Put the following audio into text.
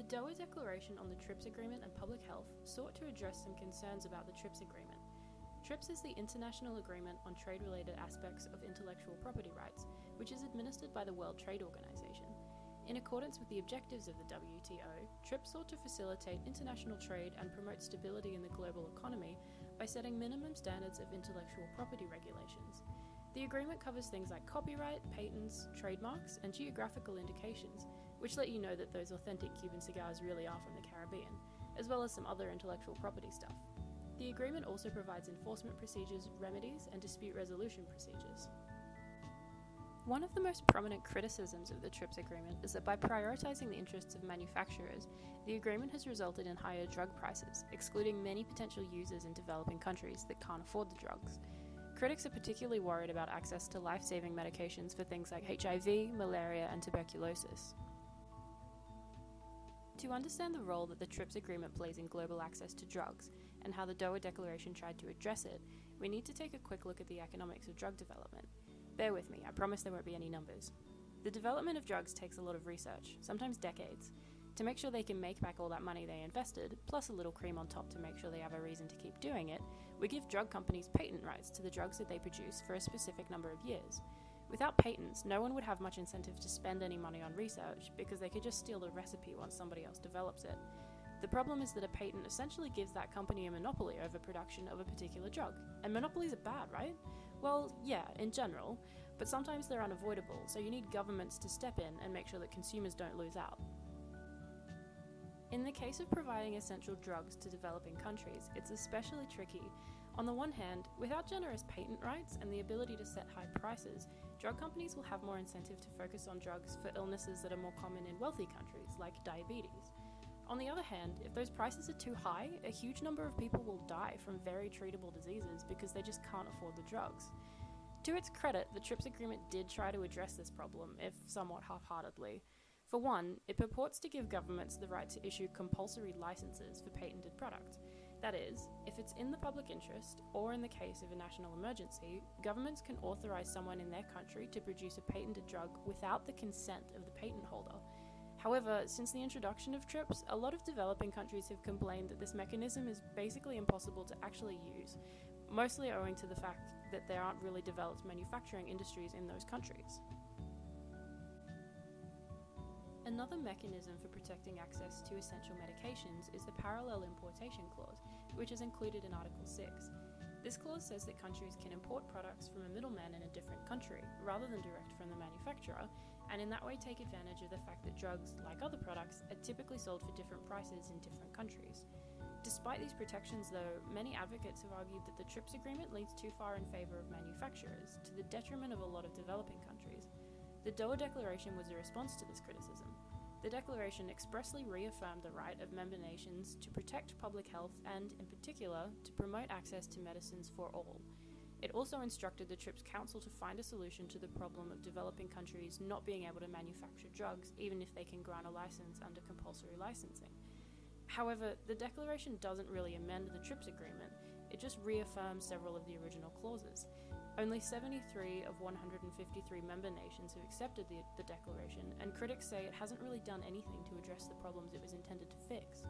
The Doha Declaration on the TRIPS Agreement and Public Health sought to address some concerns about the TRIPS Agreement. TRIPS is the International Agreement on Trade-Related Aspects of Intellectual Property Rights, which is administered by the World Trade Organization. In accordance with the objectives of the WTO, TRIPS sought to facilitate international trade and promote stability in the global economy by setting minimum standards of intellectual property regulations. The agreement covers things like copyright, patents, trademarks, and geographical indications, which let you know that those authentic Cuban cigars really are from the Caribbean, as well as some other intellectual property stuff. The agreement also provides enforcement procedures, remedies, and dispute resolution procedures. One of the most prominent criticisms of the TRIPS agreement is that by prioritizing the interests of manufacturers, the agreement has resulted in higher drug prices, excluding many potential users in developing countries that can't afford the drugs. Critics are particularly worried about access to life-saving medications for things like HIV, malaria, and tuberculosis. To understand the role that the TRIPS agreement plays in global access to drugs, and how the Doha Declaration tried to address it, we need to take a quick look at the economics of drug development. Bear with me, I promise there won't be any numbers. The development of drugs takes a lot of research, sometimes decades. To make sure they can make back all that money they invested, plus a little cream on top to make sure they have a reason to keep doing it, we give drug companies patent rights to the drugs that they produce for a specific number of years. Without patents, no one would have much incentive to spend any money on research because they could just steal the recipe once somebody else develops it. The problem is that a patent essentially gives that company a monopoly over production of a particular drug. And monopolies are bad, right? Well, yeah, in general, but sometimes they're unavoidable, so you need governments to step in and make sure that consumers don't lose out. In the case of providing essential drugs to developing countries, it's especially tricky. On the one hand, without generous patent rights and the ability to set high prices, drug companies will have more incentive to focus on drugs for illnesses that are more common in wealthy countries, like diabetes. On the other hand, if those prices are too high, a huge number of people will die from very treatable diseases because they just can't afford the drugs. To its credit, the TRIPS agreement did try to address this problem, if somewhat half-heartedly. For one, it purports to give governments the right to issue compulsory licenses for patented products. That is, if it's in the public interest, or in the case of a national emergency, governments can authorize someone in their country to produce a patented drug without the consent of the patent holder. However, since the introduction of TRIPS, a lot of developing countries have complained that this mechanism is basically impossible to actually use, mostly owing to the fact that there aren't really developed manufacturing industries in those countries. Another mechanism for protecting access to essential medications is the Parallel Importation Clause, which is included in Article 6. This clause says that countries can import products from a middleman in a different country, rather than direct from the manufacturer, and in that way take advantage of the fact that drugs, like other products, are typically sold for different prices in different countries. Despite these protections, though, many advocates have argued that the TRIPS agreement leans too far in favour of manufacturers, to the detriment of a lot of developing countries. The Doha Declaration was a response to this criticism. The Declaration expressly reaffirmed the right of member nations to protect public health and, in particular, to promote access to medicines for all. It also instructed the TRIPS Council to find a solution to the problem of developing countries not being able to manufacture drugs, even if they can grant a license under compulsory licensing. However, the Declaration doesn't really amend the TRIPS agreement, it just reaffirms several of the original clauses. Only 73 of 153 member nations have accepted the Declaration, and critics say it hasn't really done anything to address the problems it was intended to fix.